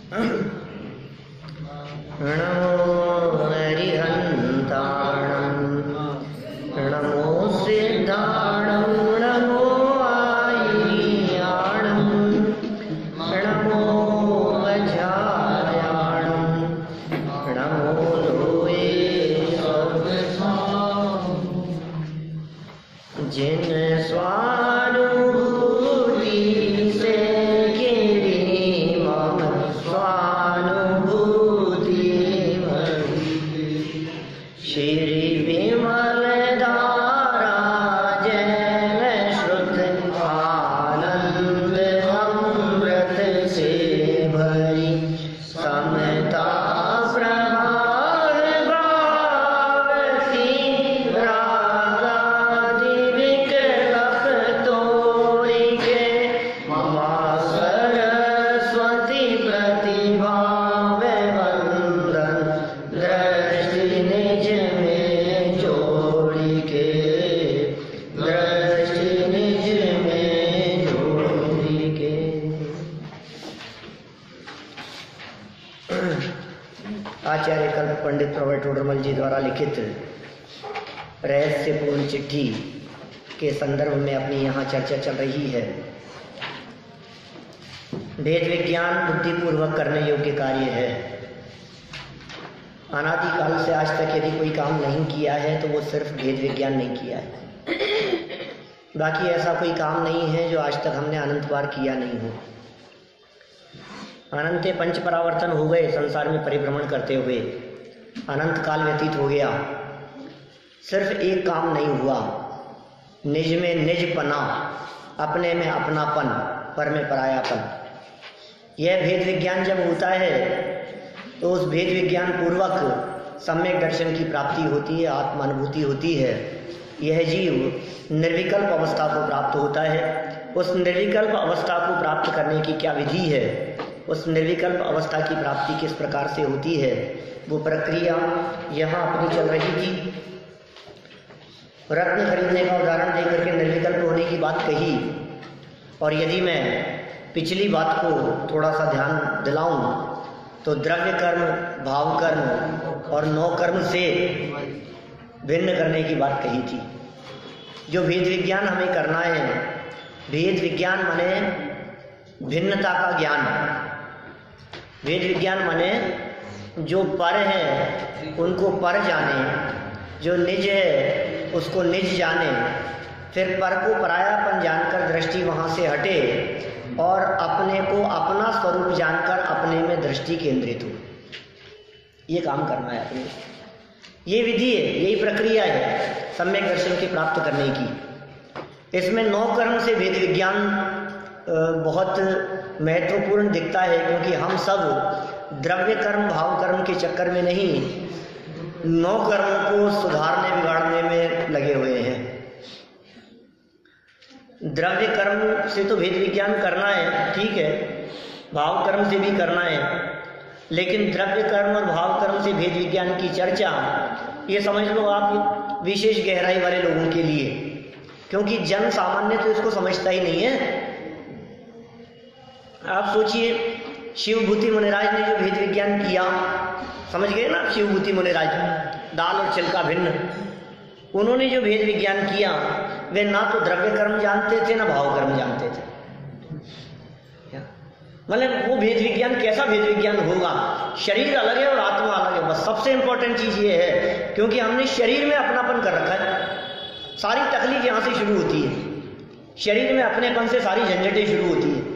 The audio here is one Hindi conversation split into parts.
नमो हरिहन्ताणं नमो सिद्धाणं नमो आय्याणं नमो वज्रायाणं नमो लोये जिन स्वानुभूति से गिरी मम स्वानुभूति श्री विमल धारा जैन श्रुत आनंद अमृत से भरी समता आचार्य कल्प पंडित प्रवर टोडरमल जी द्वारा लिखित रहस्यपूर्ण चिट्ठी के संदर्भ में अपनी यहाँ चर्चा चल रही है। भेद विज्ञान बुद्धिपूर्वक करने योग्य कार्य है। अनादिकाल से आज तक यदि कोई काम नहीं किया है तो वो सिर्फ भेद विज्ञान नहीं किया है। बाकी ऐसा कोई काम नहीं है जो आज तक हमने अनंत बार किया नहीं हो। अनंत पंच परावर्तन हो गए संसार में परिभ्रमण करते हुए, अनंत काल व्यतीत हो गया, सिर्फ एक काम नहीं हुआ, निज में निजपना, अपने में अपनापन, पर में परायापन। यह भेद विज्ञान जब होता है तो उस भेद विज्ञान पूर्वक सम्यक दर्शन की प्राप्ति होती है, आत्मानुभूति होती है। यह जीव निर्विकल्प अवस्था को प्राप्त होता है। उस निर्विकल्प अवस्था को प्राप्त करने की क्या विधि है, उस निर्विकल्प अवस्था की प्राप्ति किस प्रकार से होती है, वो प्रक्रिया यहाँ अपनी चल रही थी। रत्न खरीदने का उदाहरण देकर के निर्विकल्प होने की बात कही, और यदि मैं पिछली बात को थोड़ा सा ध्यान दिलाऊं तो द्रव्य कर्म, भाव कर्म और नौ कर्म से भिन्न करने की बात कही थी। जो भेद विज्ञान हमें करना है, भेद विज्ञान माने भिन्नता का ज्ञान। भेद विज्ञान माने जो पर है उनको पर जाने, जो निज है उसको निज जाने, फिर पर को परायापन जानकर दृष्टि वहाँ से हटे और अपने को अपना स्वरूप जानकर अपने में दृष्टि केंद्रित हो। ये काम करना है अपने। ये विधि है, यही प्रक्रिया है सम्यक दर्शन की प्राप्त करने की। इसमें नौ कर्म से भेद विज्ञान बहुत महत्वपूर्ण दिखता है, क्योंकि हम सब द्रव्य कर्म, भाव कर्म के चक्कर में नहीं, नौ कर्मों को सुधारने बिगाड़ने में लगे हुए हैं। द्रव्य कर्म से तो भेद विज्ञान करना है, ठीक है, भाव कर्म से भी करना है, लेकिन द्रव्य कर्म और भाव कर्म से भेद विज्ञान की चर्चा ये समझ लो आप विशेष गहराई वाले लोगों के लिए, क्योंकि जन सामान्य तो इसको समझता ही नहीं है। आप सोचिए, शिवभूति मुनिराज ने जो भेद विज्ञान किया, समझ गए ना, शिवभूति मुनिराज, दाल और छिलका भिन्न, उन्होंने जो भेद विज्ञान किया वे ना तो द्रव्य कर्म जानते थे ना भाव कर्म जानते थे। मतलब वो भेद विज्ञान कैसा भेद विज्ञान होगा, शरीर अलग है और आत्मा अलग है, बस सबसे इंपॉर्टेंट चीज ये है, क्योंकि हमने शरीर में अपनापन कर रखा है। सारी तकलीफ यहाँ से शुरू होती है, शरीर में अपनेपन से सारी झंझटें शुरू होती है।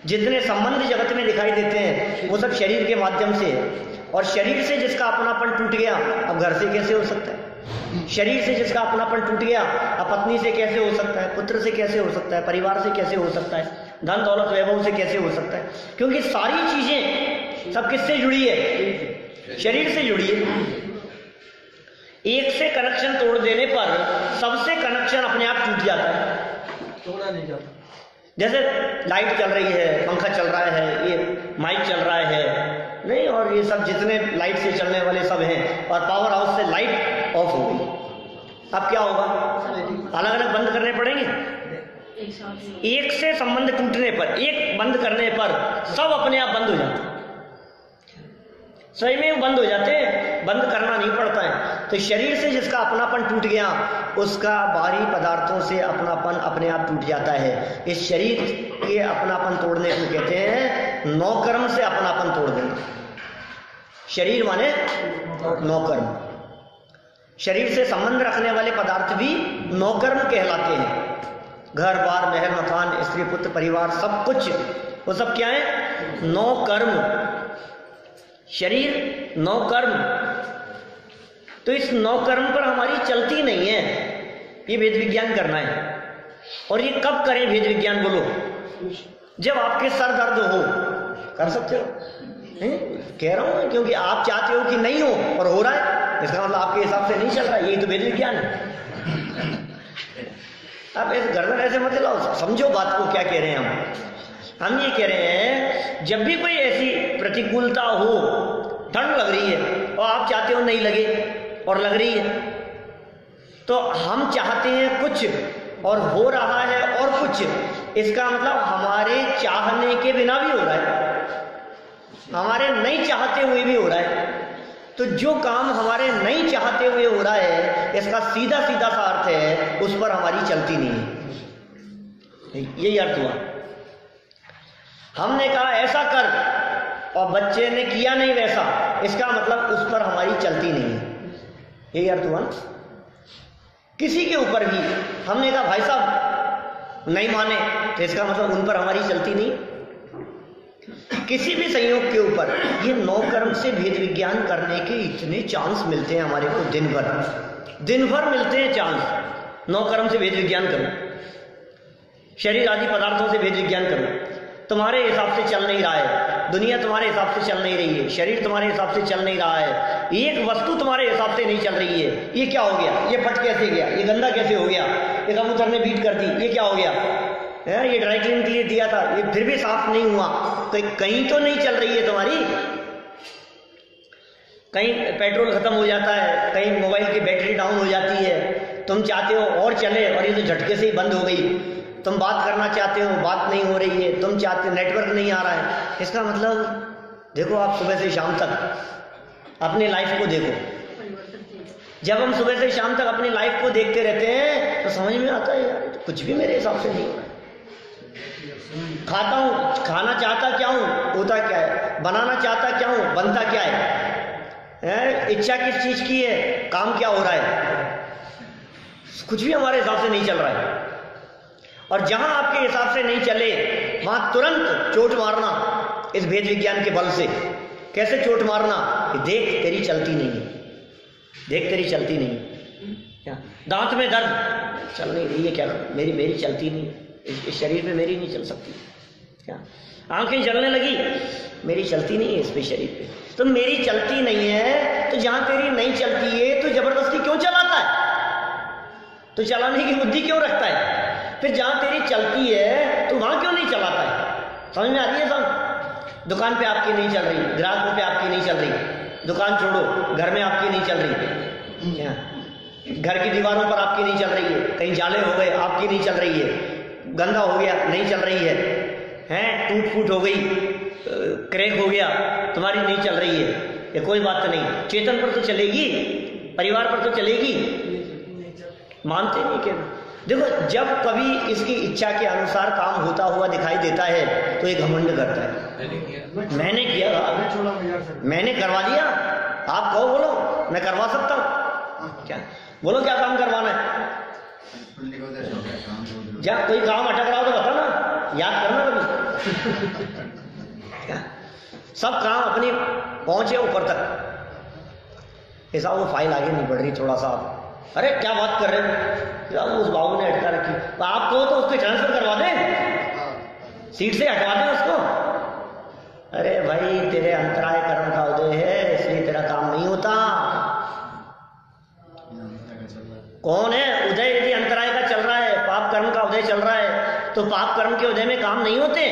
जितने संबंध जगत में दिखाई देते हैं वो सब शरीर के माध्यम से है, और शरीर से जिसका अपनापन टूट गया अब घर से कैसे हो सकता है, शरीर से जिसका अपनापन टूट गया अब पत्नी से कैसे हो सकता है, पुत्र से कैसे हो सकता है, परिवार से कैसे हो सकता है, धन दौलत वैभव से कैसे हो सकता है, क्योंकि सारी चीजें सब किससे जुड़ी है, शरीर से जुड़ी है। एक से कनेक्शन तोड़ देने पर सबसे कनेक्शन अपने आप टूट जाता है, तोड़ा नहीं जाता। जैसे लाइट चल रही है, पंखा चल रहा है, ये माइक चल रहा है, नहीं, और ये सब जितने लाइट से चलने वाले सब हैं, और पावर हाउस से लाइट ऑफ हो गई, अब क्या होगा, अलग अलग बंद करने पड़ेंगे। एक से संबंध टूटने पर, एक बंद करने पर सब अपने आप बंद हो जाता है। स्वयं में बंद हो जाते हैं, बंद करना नहीं पड़ता है। तो शरीर से जिसका अपनापन टूट गया उसका बाहरी पदार्थों से अपनापन अपने आप टूट जाता है। इस शरीर के अपनापन तोड़ने को कहते हैं नौकर्म से अपनापन तोड़ देना। शरीर माने नौकर्म। शरीर से संबंध रखने वाले पदार्थ भी नौकर्म कहलाते हैं। घर बार महल मकान स्त्री पुत्र परिवार सब कुछ वो सब क्या है? नौकर्म। शरीर नौकर्म। तो इस नौकर्म पर हमारी चलती नहीं है, ये वेद विज्ञान करना है। और ये कब करें वेद विज्ञान बोलो? जब आपके सर दर्द हो, कर सकते हो? कह रहा हूं क्योंकि आप चाहते हो कि नहीं हो और हो रहा है, इसका मतलब आपके हिसाब से नहीं चल रहा है। यही तो वेद विज्ञान है। आप ऐसे गर्दन ऐसे मत लाओ, समझो बात को क्या कह रहे हैं हम ये कह रहे हैं जब भी कोई ऐसी प्रतिकूलता हो, ठंड लग रही है और आप चाहते हो नहीं लगे और लग रही है, तो हम चाहते हैं कुछ और हो रहा है और कुछ, इसका मतलब हमारे चाहने के बिना भी हो रहा है, हमारे नहीं चाहते हुए भी हो रहा है। तो जो काम हमारे नहीं चाहते हुए हो रहा है, इसका सीधा सीधा सा अर्थ है उस पर हमारी चलती नहीं है। यही अर्थ हुआ। हमने कहा ऐसा कर और बच्चे ने किया नहीं वैसा, इसका मतलब उस पर हमारी चलती नहीं है। यही अर्थ हुआ। किसी के ऊपर भी हमने कहा भाई साहब नहीं माने, तो इसका मतलब उन पर हमारी चलती नहीं। किसी भी संयोग के ऊपर ये नौकर्म से भेद विज्ञान करने के इतने चांस मिलते हैं हमारे को, दिन भर मिलते हैं चांस। नौकर्म से भेद विज्ञान करो, शरीर आदि पदार्थों से भेद विज्ञान करो। तुम्हारे हिसाब से चल नहीं रहा है, दुनिया तुम्हारे हिसाब से चल नहीं रही है, शरीर तुम्हारे हिसाब से चल नहीं रहा है, एक वस्तु तुम्हारे हिसाब से नहीं चल रही है। ये क्या हो गया? ये फट कैसे गया? ये गंदा कैसे हो गया? ये कबूतर ने बीट कर दी, ये क्या हो गया? ये ड्राई क्लीन के लिए दिया था, ये फिर भी साफ नहीं हुआ। कहीं तो नहीं चल रही है तुम्हारी। कहीं पेट्रोल खत्म हो जाता है, कहीं मोबाइल की बैटरी डाउन हो जाती है, तुम चाहते हो और चले और ये तो झटके से ही बंद हो गई। तुम बात करना चाहते हो, बात नहीं हो रही है, तुम चाहते नेटवर्क नहीं आ रहा है। इसका मतलब देखो, आप सुबह से शाम तक अपनी लाइफ को देखो। जब हम सुबह से शाम तक अपनी लाइफ को देखते रहते हैं तो समझ में आता है यार कुछ भी मेरे हिसाब से नहीं हो रहा है। खाता हूं, खाना चाहता क्या हूं, होता क्या है, बनाना चाहता क्या हूं, बनता क्या है, इच्छा किस चीज की है, काम क्या हो रहा है, कुछ भी हमारे हिसाब से नहीं चल रहा है। और जहां आपके हिसाब से नहीं चले वहां तुरंत चोट मारना इस भेद विज्ञान के बल से। कैसे चोट मारना? देख तेरी चलती नहीं है, देख तेरी चलती नहीं है। क्या दांत में दर्द, चल नहीं रही है, क्या मेरी चलती नहीं है, इस शरीर पे मेरी नहीं चल सकती। क्या आंखें जलने लगी, मेरी चलती नहीं है इस पे शरीर पे। तो मेरी चलती नहीं है, तो जहां तेरी नहीं चलती है तो जबरदस्ती क्यों चलाता है? तो चलाने की बुद्धि क्यों रखता है? फिर जहां तेरी चलती है तो वहां क्यों नहीं चलाता है? समझ में आ रही है सब? दुकान पे आपकी नहीं चल रही, ग्राहकों पे आपकी नहीं चल रही, दुकान छोड़ो घर में आपकी नहीं चल रही, क्या घर की दीवारों पर आपकी नहीं चल रही है, कहीं जाले हो गए आपकी नहीं चल रही है, गंदा हो गया नहीं चल रही है, टूट फूट हो गई, क्रैक हो गया, तुम्हारी नहीं चल रही है, ये कोई बात नहीं। चेतन पर तो चलेगी, परिवार पर तो चलेगी। मानते नहीं क्या? देखो, जब कभी इसकी इच्छा के अनुसार काम होता हुआ दिखाई देता है तो ये घमंड करता है। मैंने किया, मैंने करवा दिया। आप कहो, बोलो मैं करवा सकता हूँ। क्या बोलो, क्या काम करवाना है? जब कोई काम अटक रहा हो तो बताना, याद करना कभी। क्या सब काम अपनी पहुंचे ऊपर तक। ऐसा वो फाइल आगे नहीं बढ़ रही, थोड़ा सा अरे क्या बात कर रहे हो, उस बाबू ने अटका रखी, तो आप कहो तो उसको ट्रांसफर करवा दें, सीट से हटवा दें उसको। अरे भाई, तेरे अंतराय कर्म का उदय है, इसलिए तेरा काम नहीं होता। कौन है उदय? यदि अंतराय का चल रहा है, पाप कर्म का उदय चल रहा है, तो पाप कर्म के उदय में काम नहीं होते।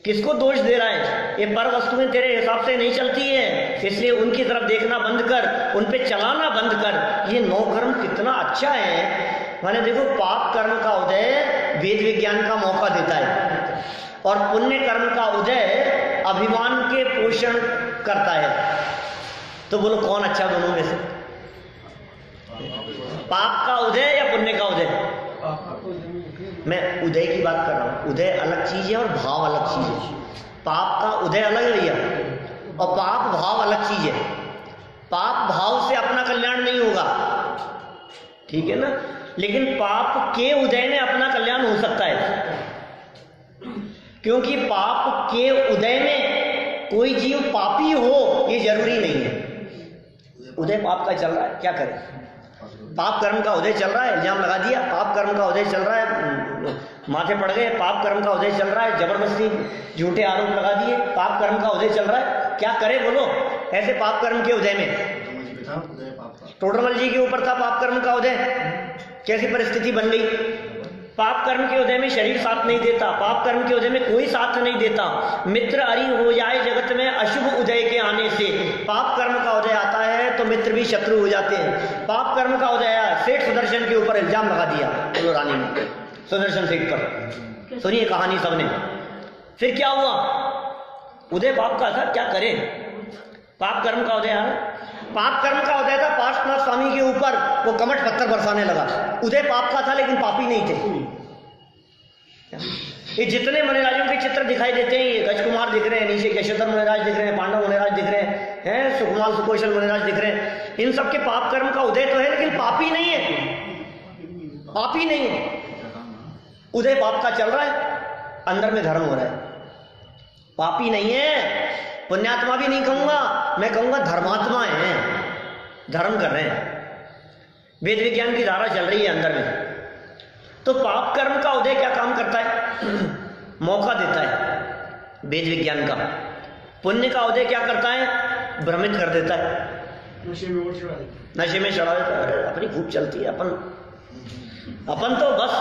किसको दोष दे रहा है? ये पर वस्तुएं तेरे हिसाब से नहीं चलती है, इसलिए उनकी तरफ देखना बंद कर, उन पे चलाना बंद कर। ये नौ कर्म कितना अच्छा है। माने देखो, पाप कर्म का उदय वेद विज्ञान का मौका देता है, और पुण्य कर्म का उदय अभिमान के पोषण करता है, तो बोलो कौन अच्छा दोनों में से? पाप का उदय या पुण्य का उदय? मैं उदय की बात कर रहा हूं। उदय अलग चीज है और भाव अलग चीज है। पाप का उदय अलग है भैया, और पाप भाव अलग चीज है। पाप भाव से अपना कल्याण नहीं होगा, ठीक है ना, लेकिन पाप के उदय में अपना कल्याण हो सकता है, क्योंकि पाप के उदय में कोई जीव पापी हो ये जरूरी नहीं है। उदय पाप का चल रहा है, क्या करें? पाप कर्म का उदय चल रहा है, इल्जाम लगा दिया। पाप कर्म का उदय चल रहा है, माथे पड़ गए। पाप कर्म का उदय चल रहा है, जबरदस्ती झूठे आरोप लगा दिए। पाप कर्म का उदय चल रहा है, क्या करे बोलो? ऐसे पाप कर्म के उदय में टोडरमल जी के ऊपर था पाप कर्म का उदय, कैसी परिस्थिति बन गई? पाप कर्म के उदय में शरीर साथ नहीं देता, पाप कर्म के उदय में कोई साथ नहीं देता। मित्र अरि हो जाए जगत में अशुभ उदय के आने से। पाप कर्म का उदय आता है तो मित्र भी शत्रु हो जाते हैं। पाप कर्म का उदय आया, सेठ सुदर्शन के ऊपर इल्जाम लगा दिया बोलो रानी ने, सुदर्शन सेठ पर। सुनिए कहानी सबने। फिर क्या हुआ? उदय पाप का था, क्या करे? पाप कर्म का उदय आया। पाप कर्म का उदय था पार्श्वनाथ स्वामी के ऊपर, वो कमठ पत्थर बरसाने लगा। उदय पाप का था लेकिन पापी नहीं थे। ये जितने मुनिराजों के चित्र दिखाई देते हैं, ये गजकुमार दिख रहे हैं, नीचे यशोधर मुनिराज दिख रहे हैं, पांडव मुनिराज दिख रहे हैं, सुकुमार सुकौशल मुनिराज दिख रहे हैं, इन सबके पाप कर्म का उदय तो है लेकिन पापी नहीं है, पापी नहीं है। उदय पाप का चल रहा है, अंदर में धर्म हो रहा है, पापी नहीं है। पुण्यात्मा भी नहीं कहूंगा, मैं कहूंगा धर्मात्मा है, धर्म कर रहे हैं। वेद विज्ञान की धारा चल रही है अंदर में। तो पाप कर्म का उदय क्या काम करता है? मौका देता है वेद विज्ञान का। पुण्य का उदय क्या करता है? भ्रमित कर देता है, नशे में चढ़ा देता है। अरे अपनी खूब चलती है, अपन तो बस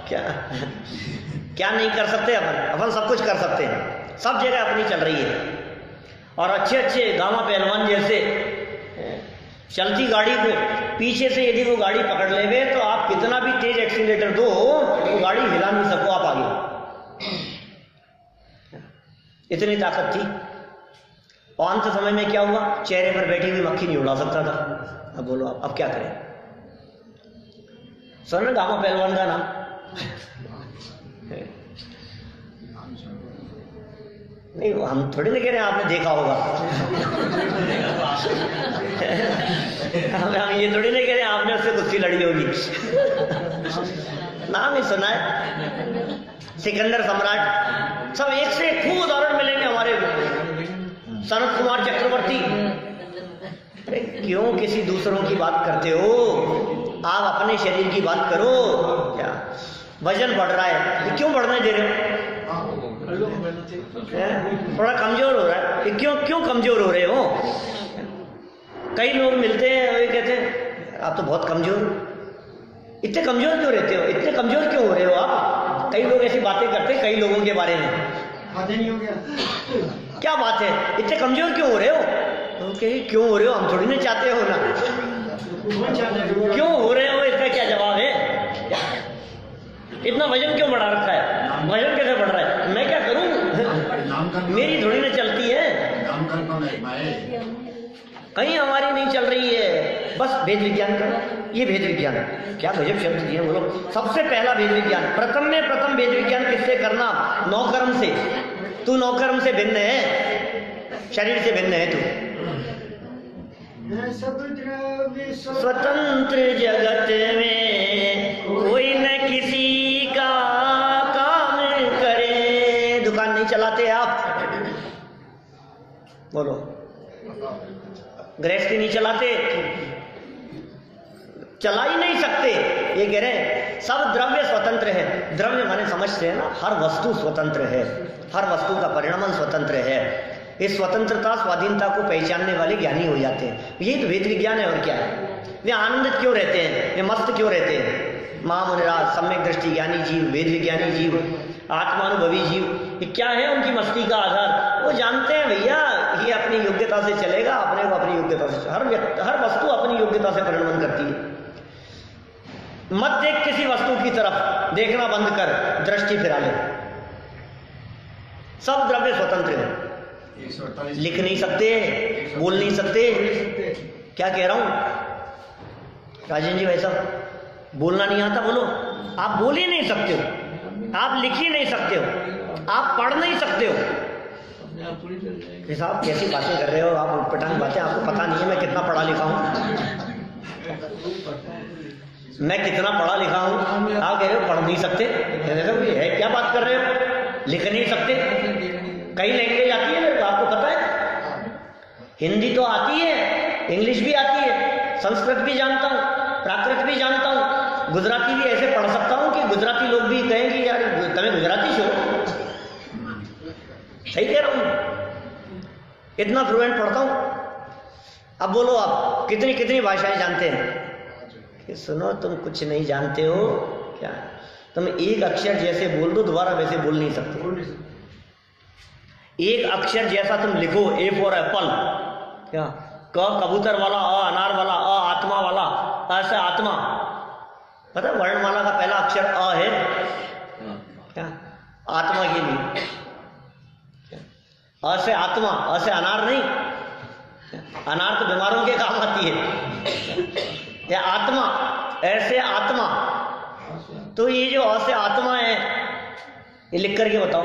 क्या नहीं कर सकते? अपन सब कुछ कर सकते हैं, सब जगह अपनी चल रही है। और अच्छे अच्छे गामा पहलवान जैसे चलती गाड़ी को पीछे से यदि वो गाड़ी पकड़ लेवे तो आप कितना भी तेज एक्सीलरेटर दो, वो गाड़ी हिला नहीं सको आप आगे, इतनी ताकत थी। और अंत समय में क्या हुआ? चेहरे पर बैठी हुई मक्खी नहीं उड़ा सकता था। अब बोलो अब क्या करें? सुन गामा पहलवान का नाम नहीं, हम थोड़ी ना कह रहे हैं आपने देखा होगा हम ये थोड़ी ना कह रहे हैं आपने उससे कुश्ती लड़ी होगी नाम ही सुना है, सिकंदर सम्राट, सब एक से एक खूब उदाहरण मिलेंगे हमारे। सनत कुमार चक्रवर्ती। अरे क्यों किसी दूसरों की बात करते हो? आप अपने शरीर की बात करो। क्या वजन बढ़ रहा है, क्यों बढ़ने दे रहे हो? थोड़ा कमजोर हो रहा है, क्यों कमजोर हो रहे हो? कई लोग मिलते हैं वे कहते हैं आप तो बहुत कमजोर, इतने कमजोर क्यों रहते हो? इतने कमजोर क्यों हो रहे हो आप? कई लोग ऐसी बातें करते हैं कई लोगों के बारे में। नहीं हो गया क्या बात है, इतने कमजोर क्यों हो रहे हो? तो क्यों हो रहे हो? हम थोड़ी ना चाहते हो ना, क्यों हो रहे हो इसका क्या जवाब है? इतना वजन क्यों बढ़ा रखा है? वजन कैसे बढ़ रहा है? मैं क्या करूं? मेरी थोड़ी ना चलती है, कहीं हमारी नहीं चल रही है। बस वेद विज्ञान का, ये वेद विज्ञान क्या गजब शब्द दिए बोलो। सबसे पहला वेद विज्ञान, प्रथम में प्रथम वेद विज्ञान किससे करना? नौकर्म से। तू नौकर्म से भिन्न है, शरीर से भिन्न है तू। स्वतंत्र जगत में कोई न किसी का काम करे। दुकान नहीं चलाते आप, बोलो, गृहस्थी नहीं चलाते, चला ही नहीं सकते। ये कह रहे हैं सब द्रव्य स्वतंत्र है। द्रव्य माने समझते हैं ना, हर वस्तु स्वतंत्र है, हर वस्तु का परिणाम स्वतंत्र है। इस स्वतंत्रता स्वाधीनता को पहचानने वाले ज्ञानी हो जाते हैं। यही तो वेद विज्ञान है, और क्या है? वे आनंदित क्यों रहते हैं? वे मस्त क्यों रहते हैं? महामुनिराज, सम्यक दृष्टि ज्ञानी जीव, वेद विज्ञानी जीव, आत्मानुभवी जीव, ये क्या है उनकी मस्ती का आधार? वो जानते हैं भैया ये अपनी योग्यता से चलेगा, अपने को अपनी योग्यता से, हर वस्तु अपनी योग्यता से परिणमन करती है। मत देख किसी वस्तु की तरफ, देखना बंद कर, दृष्टि फिरा ले। सब द्रव्य स्वतंत्र है, लिख नहीं सकते, बोल नहीं सकते। क्या कह रहा हूं राजन जी? भाई साहब, बोलना नहीं आता बोलो। आप बोल ही नहीं सकते हो, आप लिख ही नहीं सकते हो, आप पढ़ नहीं सकते हो। साहब कैसी बातें कर रहे हो आप, उटपटांग बातें। आपको पता नहीं है मैं कितना पढ़ा लिखा हूँ, मैं कितना पढ़ा लिखा हूँ। आप कह रहे हो पढ़ नहीं सकते, है क्या बात कर रहे हो? लिख नहीं सकते? कई लैंग्वेज आती है मेरे को, आपको पता है। हिंदी तो आती है, इंग्लिश भी आती है, संस्कृत भी जानता हूँ, प्राकृत भी जानता हूँ, गुजराती भी ऐसे पढ़ सकता हूँ कि गुजराती लोग भी कहें कि यार तुम्हें गुजराती छो। सही कह रहा हूँ, इतना फ्लुएंट पढ़ता हूँ। अब बोलो आप कितनी कितनी भाषाएं जानते हैं? कि सुनो, तुम कुछ नहीं जानते हो क्या? तुम एक अक्षर जैसे बोल दो, दोबारा वैसे बोल नहीं सकते। एक अक्षर जैसा तुम लिखो, ए फॉर एप्पल, क्या क कबूतर वाला, अ अनार वाला, अ आत्मा वाला, अ से आत्मा। पता है वर्णमाला का पहला अक्षर अ है क्या? आत्मा के लिए अ से आत्मा, अ से अनार नहीं। अनार तो बीमारों के काम आती है, या आत्मा, ऐसे आत्मा। तो ये जो अ से आत्मा है, ये लिख करके बताओ।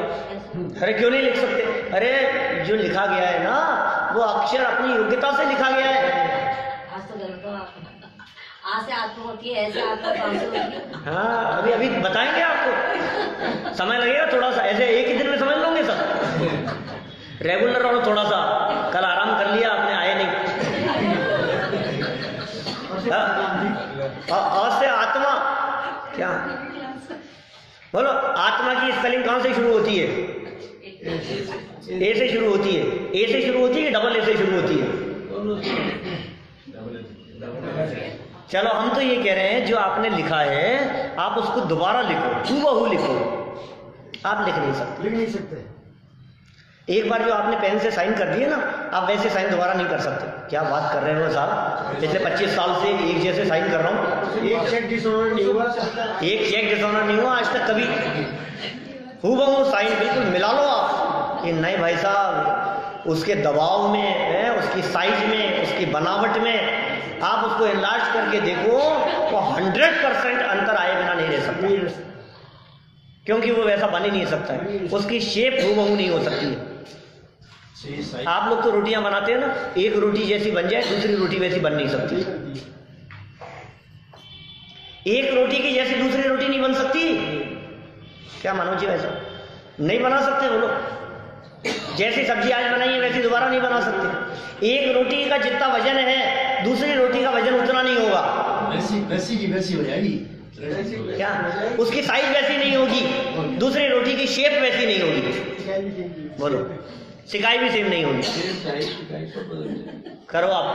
अरे क्यों नहीं लिख सकते? अरे जो लिखा गया है ना, वो अक्षर अपनी योग्यता से लिखा गया है। से आत्मा होती है, ऐसे आत्मा होती है। हाँ, अभी बताएंगे आपको, समय लगेगा थोड़ा सा। ऐसे एक ही दिन में समझ लोगे सब? रेगुलर रहो थोड़ा सा। कल आराम कर लिया आपने, आए नहीं। अ से आत्मा क्या बोलो? आत्मा की स्पेलिंग कहां से शुरू होती है? ए से शुरू होती है। ए से शुरू होती है, डबल ए से शुरू होती है? चलो, हम तो ये कह रहे हैं जो आपने लिखा है आप उसको दोबारा लिखो, हूबहू लिखो। आप लिख नहीं सकते। एक बार जो आपने पेन से साइन कर दिए ना, आप वैसे साइन दोबारा नहीं कर सकते। क्या बात कर रहे हो साहब? पिछले 25 साल से एक जैसे साइन कर रहा हूँ, एक चेक डिसऑनर नहीं हुआ आज तक कभी। हूबहू साइन बिल्कुल मिला लो आप कि नहीं भाई साहब, उसके दबाव में, उसकी साइज में, उसकी बनावट में आप उसको एनलार्ज करके देखो, वो 100% अंतर आए बिना नहीं रह सकता, क्योंकि वो वैसा बन ही नहीं सकता है। उसकी शेप हूबहू नहीं हो सकती है। आप लोग तो रोटियां बनाते हैं ना, एक रोटी जैसी बन जाए, दूसरी रोटी वैसी बन नहीं सकती। एक रोटी की जैसी दूसरी रोटी नहीं बन सकती। क्या मानो जी? वैसा नहीं बना सकते वो लोग। जैसी सब्जी आज बनाई है वैसी दोबारा नहीं बना सकते। एक रोटी का जितना वजन है, दूसरी रोटी का वजन उतना नहीं होगा। वैसी की वैसी हो जाएगी। क्या उसकी साइज वैसी नहीं होगी, दूसरी रोटी की शेप वैसी नहीं होगी। बोलो, सिकाई भी सेम नहीं होगी। करो आप।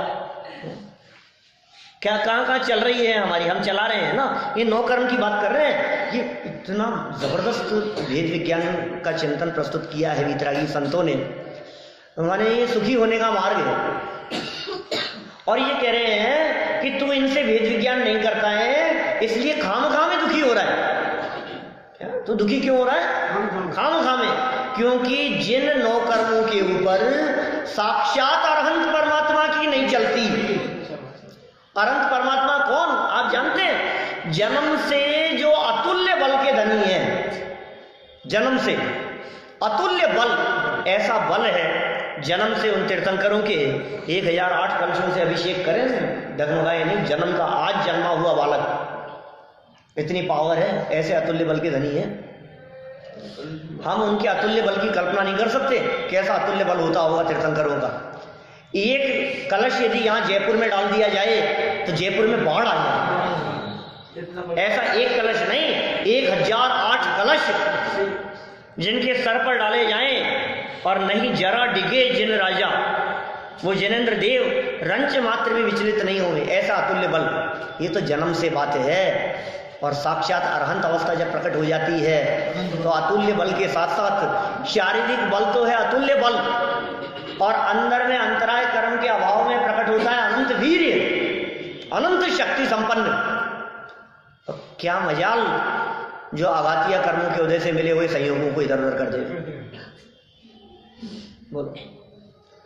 क्या कहाँ चल रही है हमारी? हम चला रहे हैं ना, ये नौ कर्म की बात कर रहे हैं। ये इतना जबरदस्त वेद विज्ञान का चिंतन प्रस्तुत किया है वीतरागी संतों ने। हमारे ये सुखी होने का मार्ग है, और ये कह रहे हैं कि तू इनसे वेद विज्ञान नहीं करता है, इसलिए खामखा में दुखी हो रहा है। तो दुखी क्यों हो रहा है? खामखा में। क्योंकि जिन नौ कर्मों के ऊपर साक्षात अरहंत परमात्मा की नहीं चलती। अरहंत परमात्मा कौन आप जानते हैं? जन्म से जो अतुल्य बल के धनी है, जन्म से अतुल्य बल, ऐसा बल है जन्म से उन तीर्थंकरों के 1008 कलशों से अभिषेक करें, डगमगाए नहीं। जन्म का आज जन्मा हुआ बालक, इतनी पावर है, ऐसे अतुल्य बल के धनी है। हम उनके अतुल्य बल की कल्पना नहीं कर सकते, कैसा अतुल्य बल होता होगा तीर्थंकरों का। एक कलश यदि यहाँ जयपुर में डाल दिया जाए तो जयपुर में बाढ़ आ जाए। ऐसा एक कलश नहीं, 1008 कलश जिनके सर पर डाले जाएं और नहीं जरा डिगे जिन राजा, वो जिनेंद्र देव रंच मात्र भी विचलित नहीं होंगे, ऐसा अतुल्य बल। ये तो जन्म से बात है, और साक्षात अरहंत अवस्था जब प्रकट हो जाती है तो अतुल्य बल के साथ साथ शारीरिक बल तो है अतुल्य बल, और अंदर में अंतराय कर्म के अभाव में प्रकट होता है अनंत वीर्य, अनंत शक्ति संपन्न। तो क्या मजाल जो आघातिया कर्मों के उदय से मिले हुए संयोगों को इधर उधर कर दे। बोलो,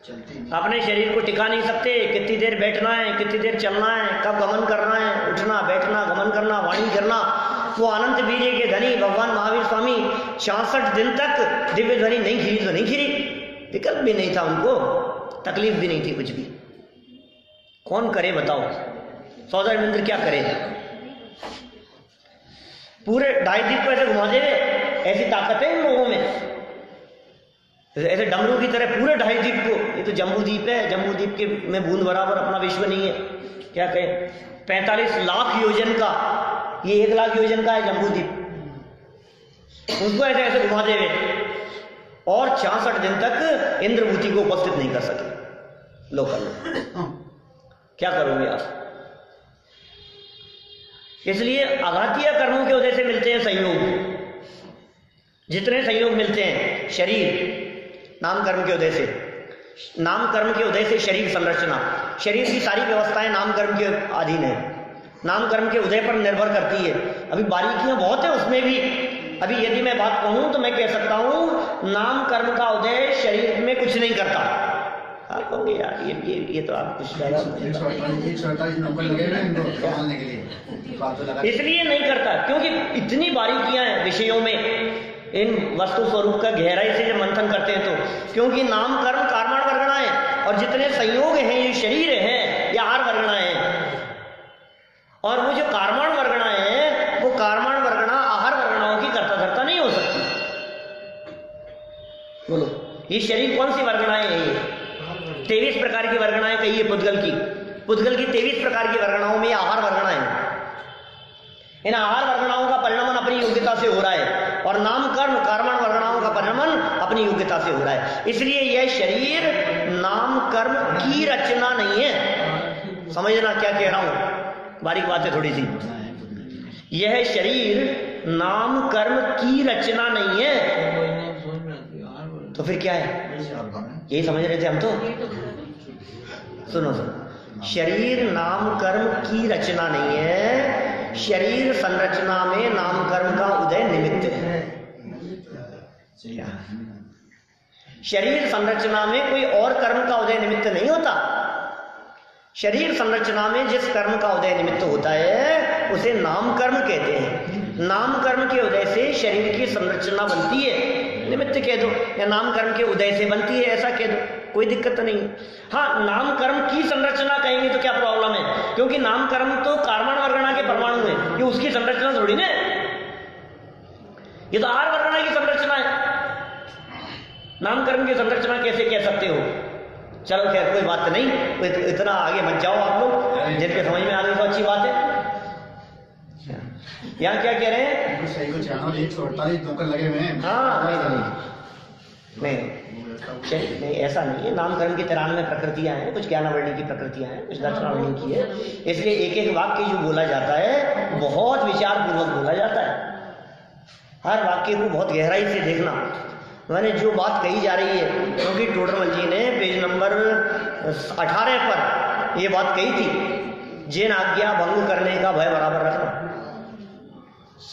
अपने शरीर को टिका नहीं सकते, कितनी देर बैठना है, कितनी देर चलना है, कब गमन करना है, उठना बैठना गमन करना वाणी करना। वो अनंत वीर्य के धनी भगवान महावीर स्वामी 66 दिन तक दिव्य ध्वनि नहीं खिरी तो नहीं खिरी, विकल्प भी नहीं था उनको, तकलीफ भी नहीं थी कुछ भी। कौन करे बताओ, सौदामिंद्र क्या करे? पूरे 2.5 द्वीप को ऐसे घुमा दे, ऐसी ताकत है इन लोगों में, ऐसे डमरू की तरह पूरे 2.5 द्वीप को। ये तो जम्बू द्वीप है, जम्बू द्वीप के में बूंद बराबर अपना विश्व नहीं है, क्या कहें, 45 लाख योजन का, ये 1 लाख योजन का है जम्बू द्वीप, उसको ऐसे ऐसे घुमा दे और 66 दिन तक इंद्रभूति को उपस्थित नहीं कर सके। लो कर लो, क्या करोगे आप? इसलिए आघातीय कर्मों के उदय से मिलते हैं संयोग, जितने संयोग मिलते हैं शरीर नाम कर्म के उदय से, नाम कर्म के उदय से शरीर संरचना, शरीर की सारी व्यवस्थाएं नाम कर्म के अधीन है, नाम कर्म के उदय पर निर्भर करती है। अभी बारीकियां बहुत है उसमें भी। अभी यदि मैं बात कहूं तो मैं कह सकता हूं नाम कर्म का उदय शरीर में कुछ नहीं करता। आप कहोगे यार ये तो आप कुछ इसलिए नहीं करता क्योंकि इतनी बारीकियां हैं विषयों में, इन वस्तु स्वरूप का गहराई से जब मंथन करते हैं तो, क्योंकि नाम कर्म कार्मण वर्गणा है और जितने संयोग हैं ये शरीर है या आहार वर्गणा है, और वो जो कार्मण वर्गणा है वो कार्मण वर्गणा आहार वर्गणाओं की कर्ता धर्ता नहीं हो सकती। बोलो ये शरीर कौन सी वर्गणाएं है? ये 23 प्रकार की वर्गणाएं कही है पुद्गल की 23 प्रकार की वर्गणाओं में आहार वर्गणा है। इन आहार वर्गणाओं का परिणमन अपनी योग्यता से हो रहा है और नाम कर्म कार्मण वर्गणाओं का परिणमन अपनी योग्यता से हो रहा है। इसलिए यह शरीर नाम कर्म की रचना नहीं है। समझना क्या कह रहा हूं, बारीक बात है थोड़ी सी। यह शरीर नाम कर्म की रचना नहीं है, तो फिर क्या है? यही समझ रहे थे हम तो। सुनो, शरीर नाम कर्म की रचना नहीं है, शरीर संरचना में नाम कर्म का उदय निमित्त है। शरीर संरचना में कोई और कर्म का उदय निमित्त नहीं होता। शरीर संरचना में जिस कर्म का उदय निमित्त होता है उसे नाम कर्म कहते हैं। नाम कर्म के उदय से शरीर की संरचना बनती है, निमित्त कह दो, या नाम कर्म के उदय से बनती है ऐसा कह दो, कोई दिक्कत नहीं। हाँ, नाम कर्म की संरचना कहेंगे तो क्या प्रॉब्लम है? क्योंकि नाम कर्म तो कार्मण वर्गणा के परमाणु है, ये उसकी संरचना थोड़ी ना, ये तो आहार वर्गणा की संरचना है। नाम कर्म की संरचना कैसे कह सकते हो? चलो खैर कोई बात नहीं, इतना आगे मत जाओ आप लोग, जिनके समझ में आ गई तो अच्छी बात है। यहाँ क्या कह रहे हैं? हाँ, नहीं ऐसा नहीं है। नाम कर्म की 93 प्रकृतियां हैं, कुछ ज्ञानावरणी की प्रकृतियां हैं, कुछ दर्शनावरणी की है। इसलिए एक एक वाक्य जो बोला जाता है बहुत विचार पूर्वक बोला जाता है। हर वाक्य को बहुत गहराई से देखना। मैंने जो बात कही जा रही है, क्योंकि टोडरमल जी ने पेज नंबर 18 पर यह बात कही थी, जिन आज्ञा भंग करने का भय बराबर रखना।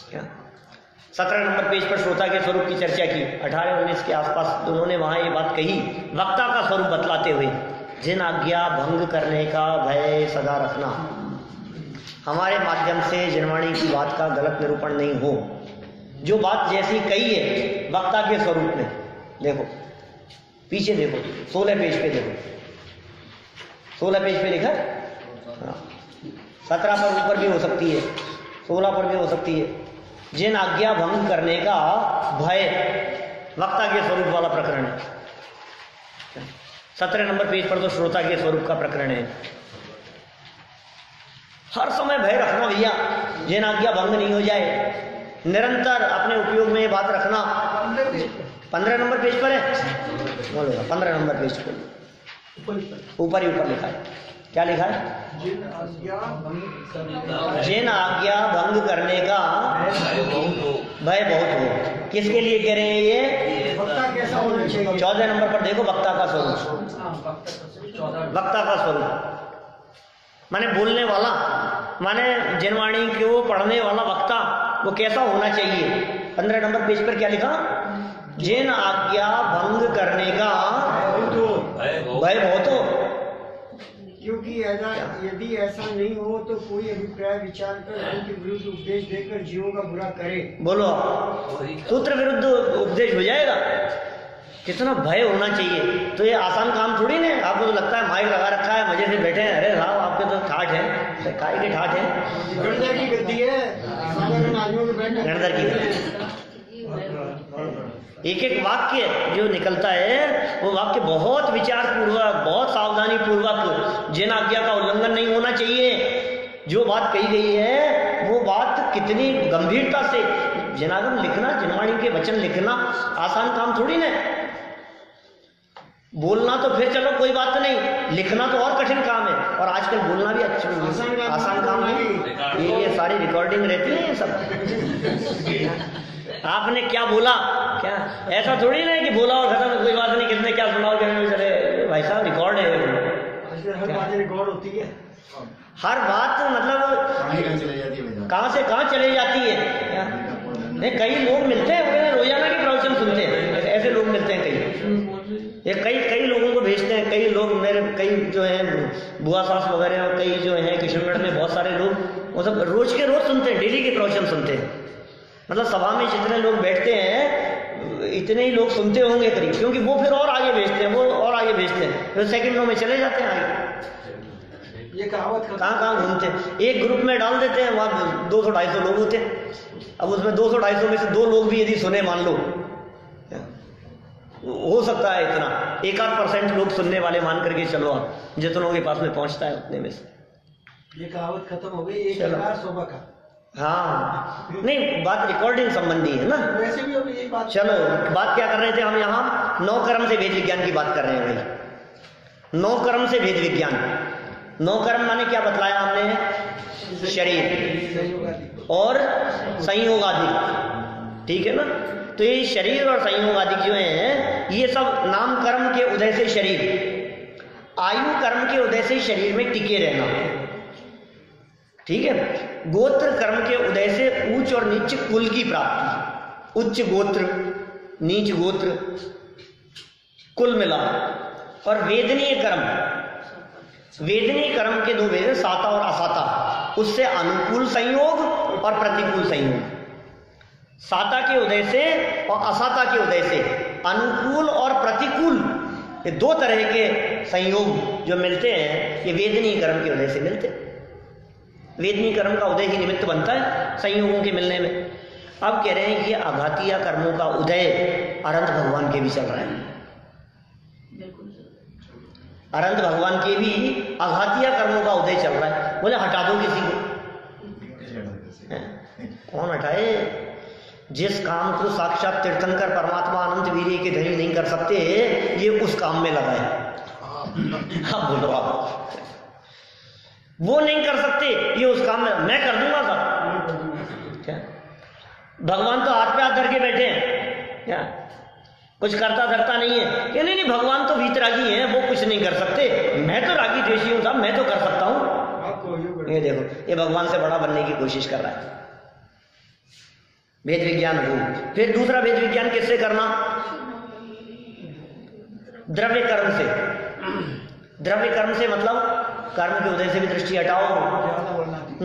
क्या 17 नंबर पेज पर श्रोता के स्वरूप की चर्चा की, 18-19 के आसपास उन्होंने वहां ये बात कही वक्ता का स्वरूप बतलाते हुए, जिन आज्ञा भंग करने का भय सदा रखना। हमारे माध्यम से जिनवाणी की बात का गलत निरूपण नहीं हो। जो बात जैसी कही है वक्ता के स्वरूप में, देखो पीछे देखो 16 पेज पे देखो, 16 पेज पे लिखा, 17 पर ऊपर भी हो सकती है, 16 पर भी हो सकती है। जिन आज्ञा भंग करने का भय, वक्ता के स्वरूप वाला प्रकरण है। 17 नंबर पेज पर तो श्रोता के स्वरूप का प्रकरण है। हर समय भय रखना भैया, जिन आज्ञा भंग नहीं हो जाए, निरंतर अपने उपयोग में ये बात रखना। 15 नंबर पेज पर है, बोलो 15 नंबर पेज पर ऊपर ही ऊपर लिखा है। क्या लिखा है? जिन आज्ञा भंग करने का भय बहुत हो। किसके लिए कह रहे हैं ये? वक्ता कैसा होना चाहिए? 14 नंबर पर देखो, वक्ता का स्वरूप। वक्ता का स्वरूप माने बोलने वाला, माने जिनवाणी को पढ़ने वाला वक्ता वो कैसा होना चाहिए। 15 नंबर पेज पर क्या लिखा? जिन आज्ञा भंग करने का भय बहुत हो। क्योंकि यदि ऐसा नहीं हो तो कोई अभिप्राय विचार कर उनके विरुद्ध उपदेश देकर जीवों का बुरा करे। बोलो, सूत्र विरुद्ध उपदेश हो जाएगा। कितना भय होना चाहिए। तो ये आसान काम थोड़ी ना। आपको तो लगता है माइक लगा रखा है, मजे से बैठे हैं। अरे साहब आपके तो ठाठ है, काय के ठाठ है, गणधर की गद्दी है, साधारण आदमियों के बैठने गणधर की गद्दी। एक एक वाक्य जो निकलता है वो वाक्य बहुत विचार पूर्वक, बहुत सावधानी पूर्वक, जिन आज्ञा का उल्लंघन नहीं होना चाहिए। जो बात कही गई है वो बात कितनी गंभीरता से। जनागम लिखना, जिनवाणी के वचन लिखना आसान काम थोड़ी ना। बोलना तो फिर चलो कोई बात नहीं, लिखना तो और कठिन काम है। और आजकल बोलना भी अच्छा आसान काम नहीं। ये सारी रिकॉर्डिंग रहती है ये सब। आपने क्या बोला, क्या ऐसा थोड़ी ना है कि बोला और खत्म, कोई बात नहीं, किसने क्या सुना, चले भाई साहब रिकॉर्ड है। हर बात रिकॉर्ड होती है। हर बात मतलब कहाँ से कहाँ चले जाती है। कई लोग मिलते हैं रोजाना के प्रवचन सुनते हैं, ऐसे लोग मिलते हैं कई। ये कई लोगों को भेजते हैं। कई लोग मेरे, कई जो हैं बुआ सास वगैरह, और कई जो हैं किशनगढ़ में बहुत सारे लोग, वो सब रोज के रोज सुनते हैं, डेली के प्रवचन सुनते हैं। मतलब सभा में जितने लोग बैठते हैं इतने ही लोग सुनते होंगे करीब, क्योंकि वो फिर और आगे भेजते हैं, वो और आगे भेजते हैं, फिर सेकंडों में चले जाते हैं आगे। ये कहावत कहाँ घूमते हैं। एक ग्रुप में डाल देते हैं, वहाँ 200-250 लोग होते हैं। अब उसमें 200-250 में से 2 लोग भी यदि सुने, मान लो हो सकता है इतना 1-8% लोग सुनने वाले मान करके चलो, आप जितनों के पास में पहुंचता है उतने में से। ये कहावत खत्म हो गई। एक हजार शोभा का। हाँ नहीं, बात रिकॉर्डिंग संबंधी है ना। वैसे भी अभी एक बात, चलो बात क्या कर रहे थे हम यहाँ? 9 कर्म से भेद विज्ञान की बात कर रहे हैं भाई। 9 कर्म से भेद विज्ञान। 9 कर्म माने क्या बतलाया हमने? शरीर और संयोगादि, ठीक है ना। तो ये शरीर और संयोगादि जो है ये सब नाम कर्म के उदय से शरीर, आयु कर्म के उदय से शरीर में टिके रहना, ठीक है। गोत्र कर्म के उदय से ऊंच और नीच कुल की प्राप्ति, उच्च गोत्र नीच गोत्र कुल मिला। और वेदनीय कर्म, वेदनीय कर्म के 2 भेद, साता और असाता। उससे अनुकूल संयोग और प्रतिकूल संयोग। साता के उदय से और असाता के उदय से अनुकूल और प्रतिकूल, ये 2 तरह के संयोग जो मिलते हैं ये वेदनीय कर्म के उदय से मिलते हैं। वेदनीय कर्म का उदय ही निमित्त बनता है संयोगों के मिलने में। अब कह रहे हैं कि आघातीय कर्मों का उदय अनंत भगवान के भी चल रहा है। अनंत भगवान के भी आघातीय कर्मों का उदय चल रहा है। बोले हटा दो किसी को, कौन हटाए? जिस काम को साक्षात तीर्थंकर परमात्मा अनंत वीर्य के धनी नहीं कर सकते, ये उस काम में लगा है। हाँ बोलो आप, वो नहीं कर सकते, ये उस काम में मैं कर दूंगा सर। क्या भगवान तो हाथ पे हाथ धर के बैठे हैं, क्या कुछ करता धरता नहीं है? ये नहीं, भगवान तो वीतरागी हैं, वो कुछ नहीं कर सकते, मैं तो रागी द्वेषी हूं साहब, मैं तो कर सकता हूं। ये देखो, ये भगवान से बड़ा बनने की कोशिश कर रहा है। भेद विज्ञान हो। फिर दूसरा भेद विज्ञान किससे करना? द्रव्य कर्म से। द्रव्य कर्म से मतलब कर्म के उदय से भी दृष्टि हटाओ।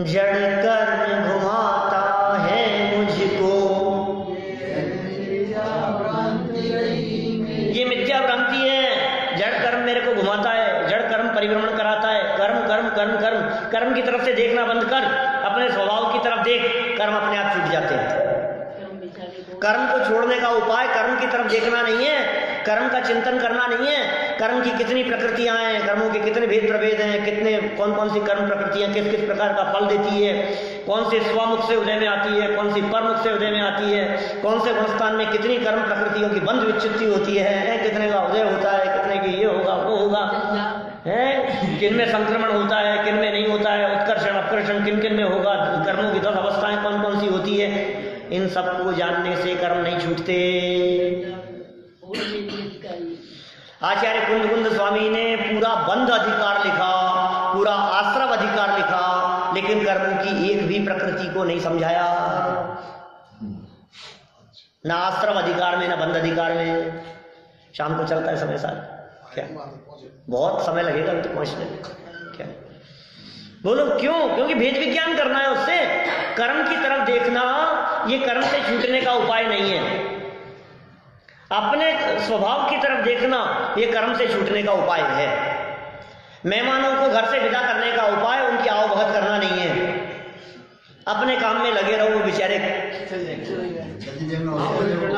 जड़ कर्म घुमाता है मुझको, ये मिथ्या भ्रांति है। जड़ कर्म मेरे को घुमाता है, जड़ कर्म परिभ्रमण कराता है। कर्म कर्म कर्म कर्म कर्म की तरफ से देखना बंद कर, अपने स्वभाव की तरफ देख, कर्म अपने आप छूट जाते हैं। कर्म को छोड़ने का उपाय कर्म की तरफ देखना नहीं है, कर्म का चिंतन करना नहीं है। कर्म की कितनी प्रकृतियां हैं, कर्मों के कितने भेद प्रभेद हैं, कितने कौन कौन सी कर्म प्रकृतियां किस किस प्रकार का फल देती है, कौन सी स्वमुख से उदय में आती है, कौन सी परमुख से उदय में आती है, कौन से गुणस्थान में कितनी कर्म प्रकृतियों की बंध विच्छित्ति होती है, कितने का उदय होता है, कितने की ये होगा वो होगा, है किन में संक्रमण होता है, किन में नहीं होता है, उत्कर्षण अपकर्षण किन किन में होगा, कर्मों की 10 अवस्थाएं कौन कौन सी होती है। इन सबको जानने से कर्म नहीं छूटते। आचार्य कुंद स्वामी ने पूरा बंध अधिकार लिखा, पूरा आश्रव अधिकार लिखा, लेकिन कर्मों की एक भी प्रकृति को नहीं समझाया। ना आश्रव अधिकार में, ना बंध अधिकार में। शाम को चलता है समय साथ। क्या बहुत समय लगेगा अभी तो पहुंचने में। क्या बोलो क्यों? क्योंकि भेद विज्ञान करना है उससे। कर्म की तरफ देखना ये कर्म से छूटने का उपाय नहीं है। अपने स्वभाव की तरफ देखना ये कर्म से छूटने का उपाय है। मेहमानों को घर से विदा करने का उपाय उनकी आवभगत करना नहीं है। अपने काम में लगे रहो, वो बेचारे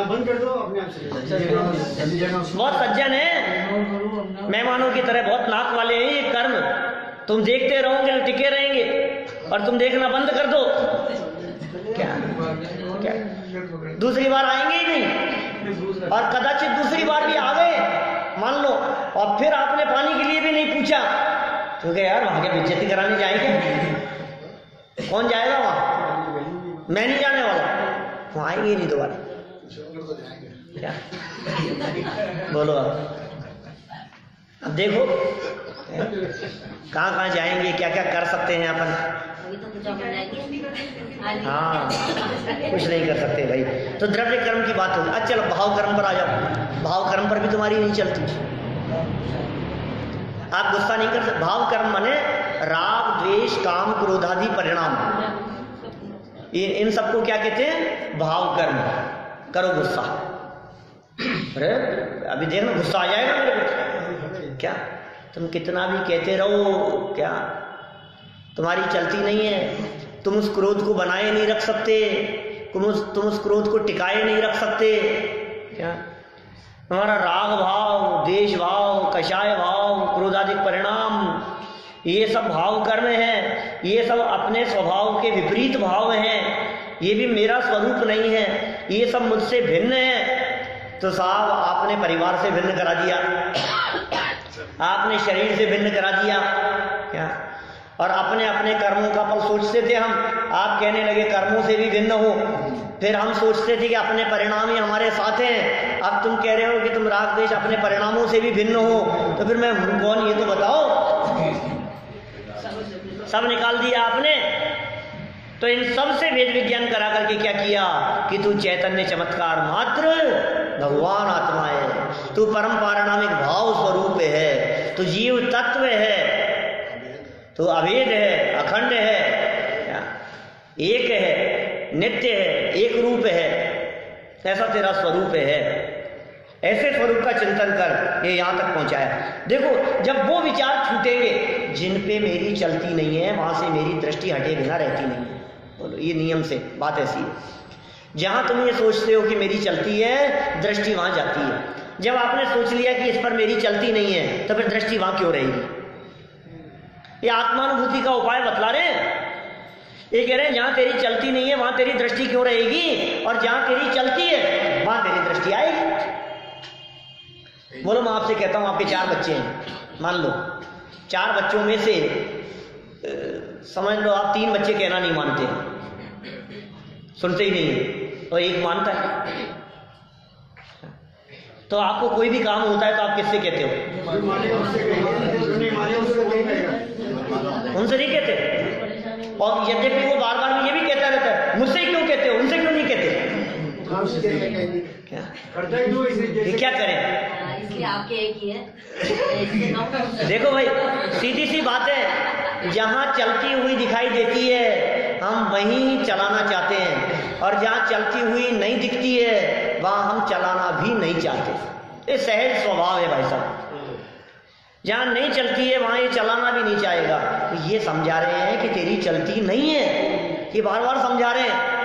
बंद कर दो अपने आप से। बहुत सज्जन है, मेहमानों की तरह बहुत नाक वाले हैं। ये कर्म तुम देखते रहोगे तो टिके रहेंगे, और तुम देखना बंद कर दो क्या क्या दूसरी बार आएंगे ही नहीं। और कदाचित दूसरी बार भी आ गए मान लो, और फिर आपने पानी के लिए भी नहीं पूछा, क्योंकि यार वहां के बेइज्जती कराने जाएंगे। कौन जाएगा वहां? मैं नहीं जाने वाला। वहां आएंगे नहीं दोबारा। क्या बोलो अब देखो कहाँ कहाँ जाएंगे, क्या क्या कर सकते हैं अपन। अभी तो कुछ और जाएंगे। हाँ कुछ नहीं कर सकते भाई। तो द्रव्य कर्म की बात होगी। अच्छा चलो भाव कर्म पर आ जाओ। भाव कर्म पर भी तुम्हारी नहीं चलती। आप गुस्सा नहीं कर सकते। भाव कर्म माने राग द्वेष काम क्रोध आदि परिणाम, ये इन सबको क्या कहते हैं? भाव कर्म। करो गुस्सा, अरे अभी देखना गुस्सा आ जाएगा मेरे को। क्या तुम कितना भी कहते रहो, क्या तुम्हारी चलती नहीं है। तुम उस क्रोध को बनाए नहीं रख सकते, तुम उस क्रोध को टिकाए नहीं रख सकते। क्या हमारा राग भाव, देश भाव, कषाय भाव, क्रोधाधिक परिणाम, ये सब भाव कर्म है। ये सब अपने स्वभाव के विपरीत भाव हैं। ये भी मेरा स्वरूप नहीं है, ये सब मुझसे भिन्न है। तो साहब आपने परिवार से भिन्न करा दिया, आपने शरीर से भिन्न करा दिया। क्या और अपने अपने कर्मों का फल सोचते थे हम। आप कहने लगे कर्मों से भी भिन्न हो। फिर हम सोचते थे कि अपने परिणाम ही हमारे साथ हैं। अब तुम कह रहे हो कि तुम राग द्वेष अपने परिणामों से भी भिन्न हो। तो फिर मैं हूं कौन, ये तो बताओ। सब निकाल दिया आपने। तो इन सब से वेद विज्ञान करा करके क्या किया कि तू चैतन्य चमत्कार मात्र भगवान आत्मा है, तू परम पारणामिक भाव स्वरूप है, तू जीव तत्व है, तू अभेद है, अखंड है, एक है, नित्य है, एक रूप है। ऐसा तेरा स्वरूप है। ऐसे स्वरूप का चिंतन कर, ये यहां तक पहुंचाया। देखो जब वो विचार छूटेंगे जिन पे मेरी चलती नहीं है, वहां से मेरी दृष्टि हटे बिना रहती नहीं है। बोलो ये नियम से बात ऐसी है। जहां तुम ये सोचते हो कि मेरी चलती है, दृष्टि वहां जाती है। जब आपने सोच लिया कि इस पर मेरी चलती नहीं है, तो फिर दृष्टि वहां क्यों रहेगी? ये आत्मानुभूति का उपाय बतला रहे हैं। ये कह रहे हैं जहां तेरी चलती नहीं है वहां तेरी दृष्टि क्यों रहेगी, और जहां तेरी चलती है वहां तेरी दृष्टि आएगी। बोलो मैं आपसे कहता हूं आपके 4 बच्चे हैं, मान लो 4 बच्चों में से समझ लो आप 3 बच्चे कहना नहीं मानते, सुनते ही नहीं है, और 1 मानता है। तो आपको कोई भी काम होता है तो आप किससे कहते हो? उनसे नहीं कहते। और यद्यपि वो बार बार ये भी कहता रहता है मुझसे ही क्यों कहते हो, उनसे क्यों नहीं कहते? क्या क्या करें? इसलिए आपके एक ही है। देखो भाई सीधी सी बात है, जहां चलती हुई दिखाई देती है हम वहीं चलाना चाहते हैं, और जहां चलती हुई नहीं दिखती है वहां हम चलाना भी नहीं चाहते। ये सहज स्वभाव है भाई साहब। जहां नहीं चलती है वहां ये चलाना भी नहीं चाहेगा। तो ये समझा रहे हैं कि तेरी चलती नहीं है, ये बार बार समझा रहे हैं।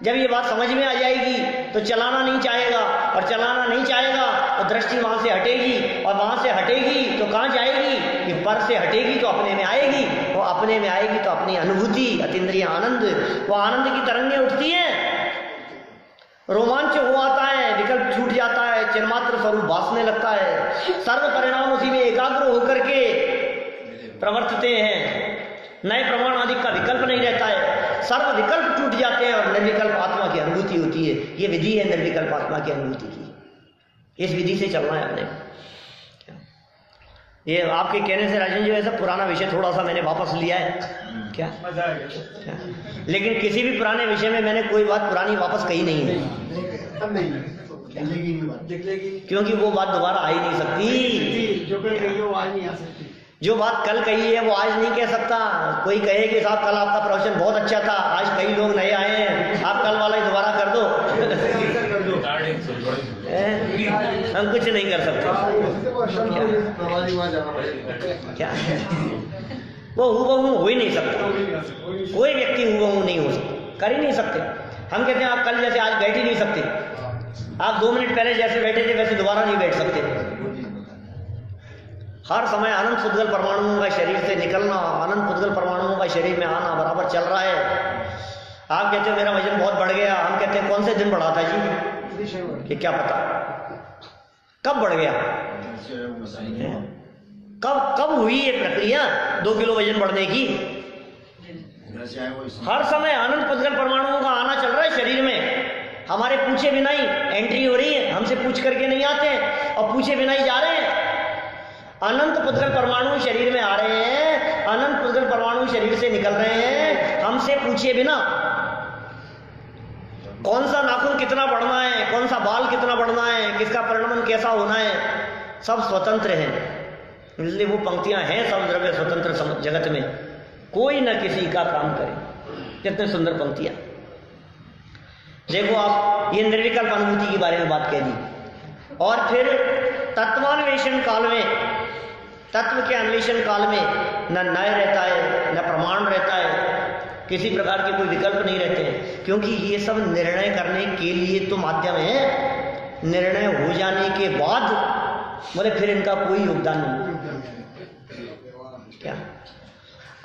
जब ये बात समझ में आ जाएगी तो चलाना नहीं चाहेगा, और चलाना नहीं चाहेगा तो दृष्टि वहां से हटेगी, और वहां से हटेगी तो कहां जाएगी कि पर से हटेगी तो अपने में आएगी, वो अपने में आएगी तो अपनी अनुभूति, अतीन्द्रिय आनंद, वो आनंद की तरंगें उठती हैं, रोमांच हो आता है, विकल्प छूट जाता है, चिन्मात्र स्वरूप भासने लगता है, सर्व परिणाम उसी में एकाग्र होकर के प्रवर्तते हैं, नए प्रमाण आदि का विकल्प नहीं रहता है, सर्व विकल्प टूट जाते हैं और निर्विकल्प आत्मा की अनुभूति होती है। ये विधि है निर्विकल्प आत्मा की अनुभूति की। इस विधि से चलना है अपने। ये आपके कहने से राजन जी ऐसा पुराना विषय थोड़ा सा मैंने वापस लिया है क्या? लेकिन किसी भी पुराने विषय में मैंने कोई बात पुरानी वापस कही नहीं है। निकलेगी, क्योंकि वो बात दोबारा आ ही नहीं सकती। जो कल कही वो आज नहीं आ सकती। जो बात कल कही है वो आज नहीं कह सकता। कोई कहे कि साहब कल आपका प्रवचन बहुत अच्छा था, आज कई लोग नए आए हैं, आप कल वाला ही दोबारा कर दो। हम कुछ नहीं कर सकते। क्या वो हूबहू हो ही नहीं सकता। कोई व्यक्ति हूबहू नहीं हो सकता, कर ही नहीं सकते। हम कहते हैं आप कल जैसे आज बैठ ही नहीं सकते, आप 2 मिनट पहले जैसे बैठे थे वैसे दोबारा नहीं बैठ सकते। हर समय अनंत पुद्गल परमाणुओं का शरीर से निकलना, अनंत पुद्गल परमाणुओं का शरीर में आना बराबर चल रहा है। आप कहते हो मेरा वजन बहुत बढ़ गया, हम कहते हैं कौन से दिन बढ़ा था जी, कि क्या पता कब बढ़ गया, कब हुई ये प्रक्रिया 2 किलो वजन बढ़ने की। हर समय अनंत पुद्गल परमाणुओं का आना चल रहा है शरीर में, हमारे पूछे बिना ही एंट्री हो रही है, हमसे पूछ करके नहीं आते और पूछे बिना ही जा रहे हैं। अनंत पुद्गल परमाणु शरीर में आ रहे हैं, अनंत पुद्गल परमाणु शरीर से निकल रहे हैं हमसे पूछे बिना। कौन सा नाखून कितना बढ़ना है, कौन सा बाल कितना बढ़ना है, किसका परिणमन कैसा होना है, सब स्वतंत्र है। इसलिए वो पंक्तियां हैं सब द्रव्य स्वतंत्र जगत में, कोई न किसी का काम करे। कितने सुंदर पंक्तियां। देखो आप, ये निर्विकल्प अनुभूति के बारे में बात कह दी। और फिर तत्वान्वेषण काल में, तत्व के अन्वेषण काल में न न्याय रहता है, न प्रमाण रहता है, किसी प्रकार के कोई विकल्प नहीं रहते हैं, क्योंकि ये सब निर्णय करने के लिए तो माध्यम है। निर्णय हो जाने के बाद बोले फिर इनका कोई योगदान नहीं। क्या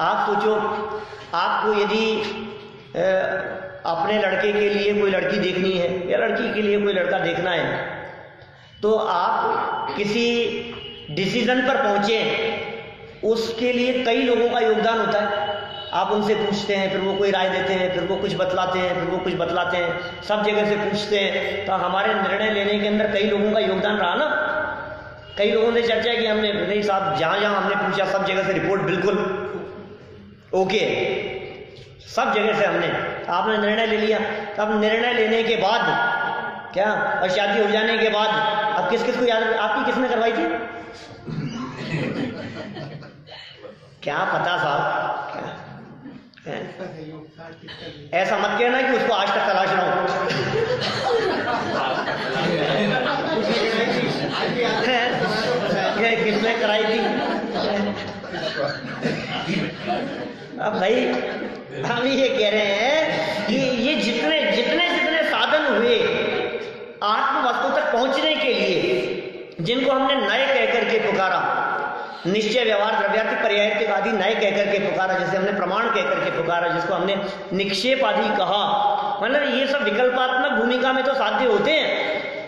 आप सोचो, आपको यदि अपने लड़के के लिए कोई लड़की देखनी है या लड़की के लिए कोई लड़का देखना है, तो आप किसी डिसीजन पर पहुंचे, उसके लिए कई लोगों का योगदान होता है। आप उनसे पूछते हैं, फिर वो कोई राय देते हैं, फिर वो कुछ बतलाते हैं, फिर वो कुछ बतलाते हैं, सब जगह से पूछते हैं। तो हमारे निर्णय लेने के अंदर कई लोगों का योगदान रहा ना। कई लोगों ने चर्चा की, हमने नहीं साहब जहां जहां हमने पूछा सब जगह से रिपोर्ट बिल्कुल ओके, सब जगह से हमने, आपने निर्णय ले लिया। तब निर्णय लेने के बाद क्या, और शादी हो जाने के बाद अब किस किस को याद, आपकी किसने करवाई थी क्या पता साहब। क्या ऐसा मत कहना कि उसको आज तक तलाश रहा हूं। किसने कराई थी। अब भाई हम ये कह रहे हैं कि ये जितने जितने जितने साधन हुए आत्म वस्तु तक पहुंचने के लिए, जिनको हमने नए कह करके पुकारा, निश्चय व्यवहार द्रव्यात्मक पर्यायत्मक आदि नए कह करके पुकारा, जैसे हमने प्रमाण कह करके पुकारा, जिसको हमने निक्षेप आदि कहा, मतलब ये सब विकल्पात्मक भूमिका में तो साध्य होते हैं।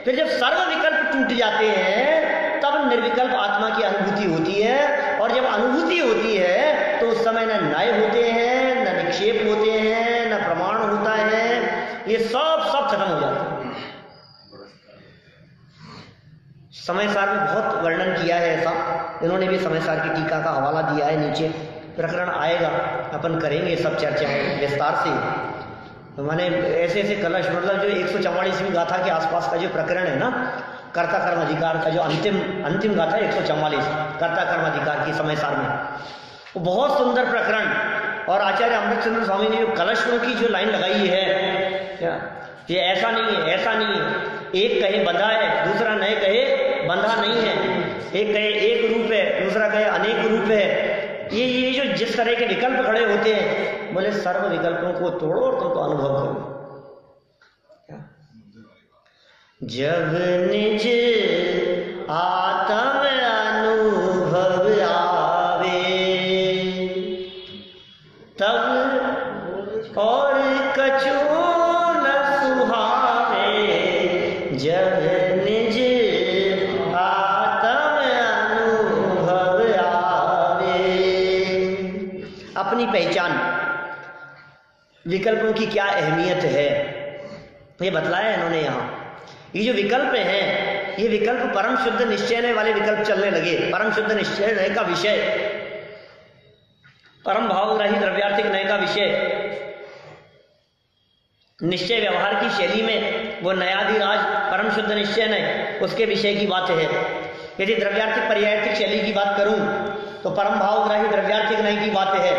फिर जब सर्व विकल्प टूट जाते हैं तब निर्विकल्प आत्मा की अनुभूति होती है, और जब अनुभूति होती है तो उस समय न न्याय होते हैं, न निक्षेप होते हैं, न प्रमाण होता है, ये सब खत्म हो जाता है। समय सार में बहुत वर्णन किया है ऐसा, इन्होंने भी समय सार की टीका का हवाला दिया है, नीचे प्रकरण आएगा, अपन करेंगे सब चर्चाएं विस्तार से। माने ऐसे ऐसे कलश, मतलब जो 144वीं गाथा के आसपास का जो प्रकरण है ना, कर्ता कर्म अधिकार का जो अंतिम गाथा 144 कर्ता कर्म अधिकार की समय सार में, वो बहुत सुंदर प्रकरण। और आचार्य अमृतचंद्र स्वामी ने कलशों की जो लाइन लगाई है, क्या ये ऐसा नहीं है, ऐसा नहीं है, एक कहे बंधा है, दूसरा नए कहे बंधा नहीं है, एक कहे एक रूप है, दूसरा कहे अनेक रूप है। ये जो जिस तरह के विकल्प खड़े होते हैं, बोले सर्व विकल्पों को तोड़ो और तुमको अनुभव करो। जब निज आत्म अनुभव आवे, तब और कछु न सुहावे। जब निज आत्म अनुभव आवे, अपनी पहचान, विकल्पों की क्या अहमियत है ये बतलाया इन्होंने यहाँ। ये जो विकल्प हैं, ये विकल्प परम शुद्ध निश्चय वाले विकल्प चलने लगे। परम शुद्ध निश्चय का विषय, परम भाव रहित द्रव्यार्थिक नय का विषय, निश्चय व्यवहार की शैली में वो नयाधिराज परम शुद्ध निश्चय ने उसके विषय की बात है। यदि द्रव्यार्थिक पर्यायर्थिक शैली की बात करूं तो परम भावग्राही द्रव्यार्थिक नहीं की बात है।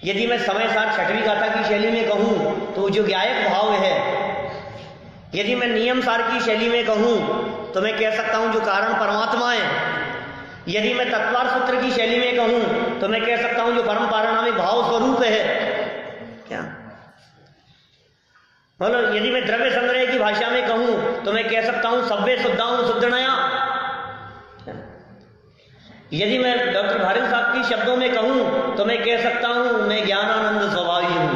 यदि मैं समय सार छठवीं गाथा की शैली में कहूं तो जो ज्ञायक भाव है। यदि मैं नियम सार की शैली में कहूं तो मैं कह सकता हूं जो कारण परमात्मा है। यदि मैं तत्वार सूत्र की शैली में कहूं तो मैं कह सकता हूं जो परम पारिणामिक भाव स्वरूप है। क्या बोलो? यदि मैं द्रव्य संग्रह की भाषा में कहूं तो मैं कह सकता हूं सभ्य शुद्धाऊं शुद्धनया। यदि मैं डॉक्टर भारिल साहब की शब्दों में कहूं तो मैं कह सकता हूं मैं ज्ञानानंद स्वभावी हूं।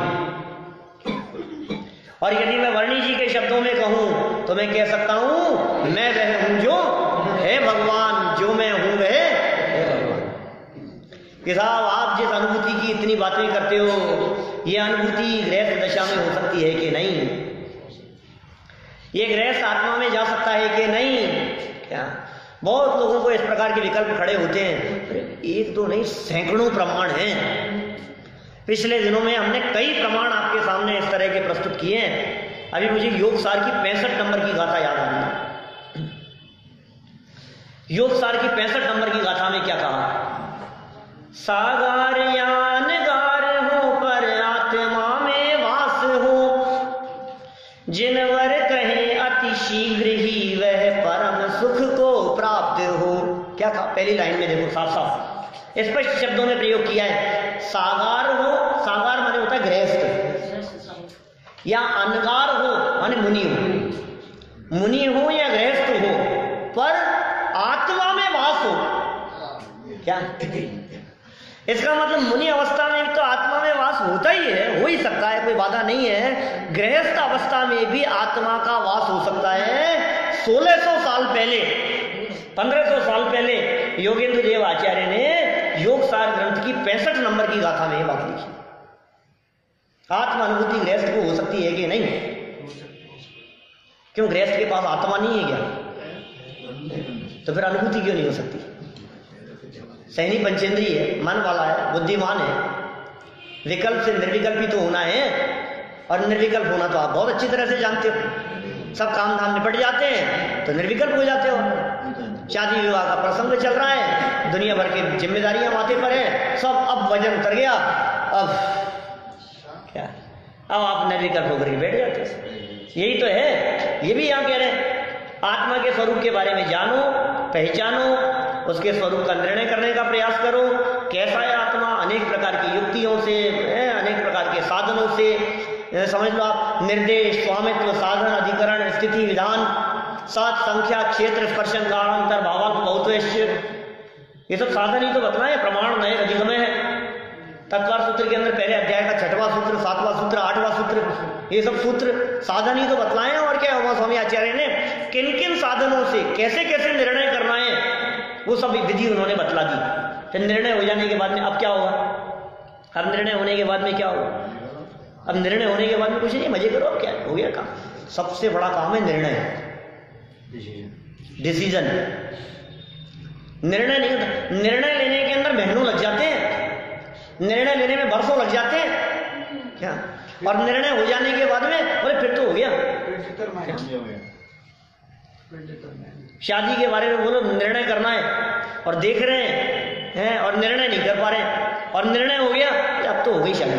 और यदि मैं वर्णी जी के शब्दों में कहूं तो मैं कह सकता हूं मैं वह हूं जो है भगवान, जो मैं हूं वह है भगवान। कि साहब आप जिस अनुभूति की इतनी बातें करते हो, ये अनुभूति गृहस्थ दशा में हो सकती है कि नहीं? ये गृहस्थ आत्मा में जा सकता है कि नहीं? क्या बहुत लोगों को इस प्रकार के विकल्प खड़े होते हैं। एक दो नहीं, सैकड़ों प्रमाण हैं। पिछले दिनों में हमने कई प्रमाण आपके सामने इस तरह के प्रस्तुत किए हैं। अभी मुझे योग सार की 65 नंबर की गाथा याद आ रही है। योग सार की 65 नंबर की गाथा में क्या कहा? सागार यानगार हो पर आत्मा में वास हो, जिनवर कहे अति शीघ्र ही वह परम सुख को प्राप्त हो। क्या कहा? पहली लाइन में देखो, साफ साफ स्पष्ट शब्दों में प्रयोग किया है। सागार हो, सागार माने होता है गृहस्थ, या अनगार हो माने मुनि हो। मुनि हो या गृहस्थ हो पर आत्मा में वास हो। क्या इसका मतलब? मुनि अवस्था में तो आत्मा में वास होता ही है, हो ही सकता है, कोई बाधा नहीं है। गृहस्थ अवस्था में भी आत्मा का वास हो सकता है। 1600 साल पहले, 1500 साल पहले योगेंद्र देव आचार्य ने योग सार ग्रंथ की 65 नंबर की गाथा में बात लिखी। आत्मा अनुभूति गृहस्थ को हो सकती है कि नहीं? क्यों? गृहस्थ के पास आत्मा नहीं है क्या? तो फिर अनुभूति क्यों नहीं हो सकती? सहनी पंचेंद्रिय है, मन वाला है, बुद्धिमान है। विकल्प से निर्विकल्प ही तो होना है, और निर्विकल्प होना तो आप बहुत अच्छी तरह से जानते हो। सब काम धाम निपट जाते हैं तो निर्विकल्प हो जाते हो। शादी विवाह का प्रसंग चल रहा है, दुनिया भर की जिम्मेदारियां माथे पर है, सब अब वजन उतर गया, अब क्या, अब आप निर्विकल्प होकर बैठ जाते हो। यही तो है। ये भी यहाँ कह रहे हैं आत्मा के स्वरूप के बारे में जानो, पहचानो, उसके स्वरूप का निर्णय करने का प्रयास करो। कैसा है आत्मा? अनेक प्रकार की युक्तियों से, अनेक प्रकार के साधनों से, समझ लो आप, निर्देश, स्वामित्व, साधन, अधिकरण, स्थिति, विधान, सात संख्या, क्षेत्र, स्पर्शन, कालांतर, भावात्म, बहुत्वेश्य, ये सब साधन ही तो बतलाए। प्रमाण नए अधिगमय है। तत्वार सूत्र के अंदर पहले अध्याय का 6वां सूत्र, 7वां सूत्र, 8वां सूत्र, ये सब सूत्र साधन ही तो बतलाए। और क्या हुआ? स्वामी आचार्य ने किन किन साधनों से कैसे कैसे निर्णय करना है वो सब विधि उन्होंने बतला दी। फिर निर्णय हो जाने के बाद में अब क्या होगा? अब निर्णय होने के बाद में क्या होगा? अब निर्णय होने के बाद में कुछ नहीं, मजे करो, अब क्या हो गया काम। सबसे बड़ा काम है निर्णय, डिसीजन। निर्णय नहीं होता, निर्णय लेने के अंदर महीनों लग जाते हैं, निर्णय लेने में वर्षों लग जाते हैं। क्या? और निर्णय हो जाने के बाद में बोले फिर तो हो गया। शादी के बारे में बोलो निर्णय करना है और देख रहे हैं और निर्णय नहीं कर पा रहे, और निर्णय हो गया, अब तो हो गई शादी।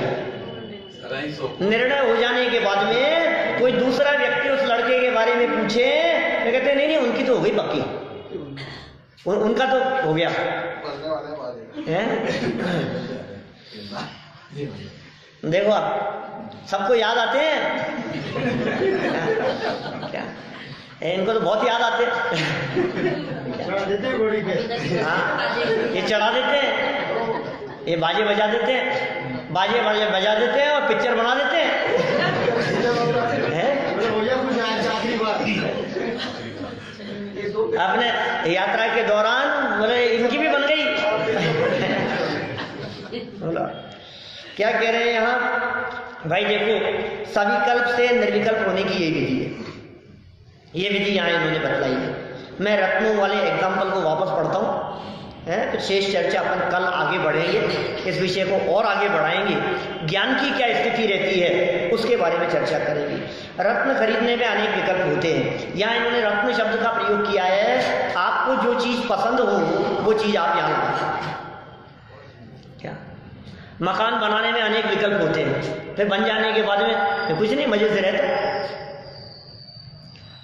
निर्णय हो जाने के बाद में कोई दूसरा व्यक्ति उस लड़के के बारे में पूछे, तो कहते नहीं नहीं उनकी तो हो गई पक्की, उनका तो हो गया है। देखो आप सबको याद आते हैं क्या? इनको तो बहुत याद आते हैं। हाँ, ये चढ़ा देते हैं, ये बाजे बजा देते हैं, बाजे बजा देते हैं और पिक्चर बना देते हैं। अपने यात्रा के दौरान बोले इनकी भी बन गई। बोला क्या कह रहे हैं यहाँ? भाई देखो, सविकल्प से निर्विकल्प होने की यही विधि है। ये विधि यहाँ इन्होंने बतलाई है। मैं रत्नों वाले एग्जाम्पल को वापस पढ़ता हूँ। है। तो शेष चर्चा अपन कल आगे बढ़ेंगे, इस विषय को और आगे बढ़ाएंगे। ज्ञान की क्या स्थिति रहती है उसके बारे में चर्चा करेंगे। रत्न खरीदने में अनेक विकल्प होते हैं। यहाँ इन्होंने रत्न शब्द का प्रयोग किया है। आपको जो चीज पसंद हो वो चीज आप यहाँ लगाएं। क्या मकान बनाने में अनेक विकल्प होते हैं, फिर बन जाने के बाद में कुछ नहीं, मजे से रहता।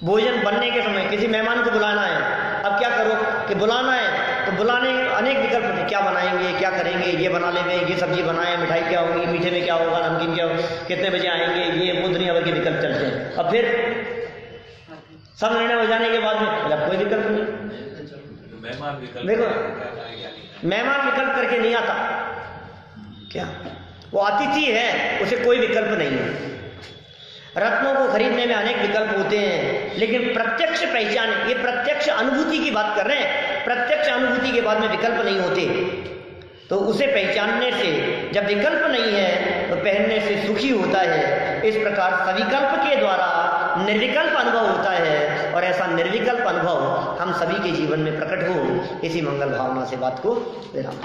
भोजन बनने के समय किसी मेहमान को बुलाना है, अब क्या करो कि बुलाना है तो बुलाने अनेक विकल्प होते हैं। क्या बनाएंगे, क्या करेंगे, ये बना लेंगे, ये सब्जी बनाए, मिठाई क्या होगी, मीठे में क्या होगा, नमकीन क्या होगा, कितने बजे आएंगे, ये वो दुनिया भर के विकल्प चलते हैं। अब फिर सब निर्णय हो जाने के बाद में मतलब कोई विकल्प नहीं। देखो मेहमान विकल्प करके नहीं आता, क्या वो अतिथि है, उसे कोई विकल्प नहीं है। रत्नों को खरीदने में अनेक विकल्प होते हैं, लेकिन प्रत्यक्ष पहचान, ये प्रत्यक्ष अनुभूति की बात कर रहे हैं। प्रत्यक्ष अनुभूति के बाद में विकल्प नहीं होते, तो उसे पहचानने से जब विकल्प नहीं है तो पहनने से सुखी होता है। इस प्रकार सविकल्प के द्वारा निर्विकल्प अनुभव होता है, और ऐसा निर्विकल्प अनुभव हम सभी के जीवन में प्रकट हो, इसी मंगल भावना से बात को विराम।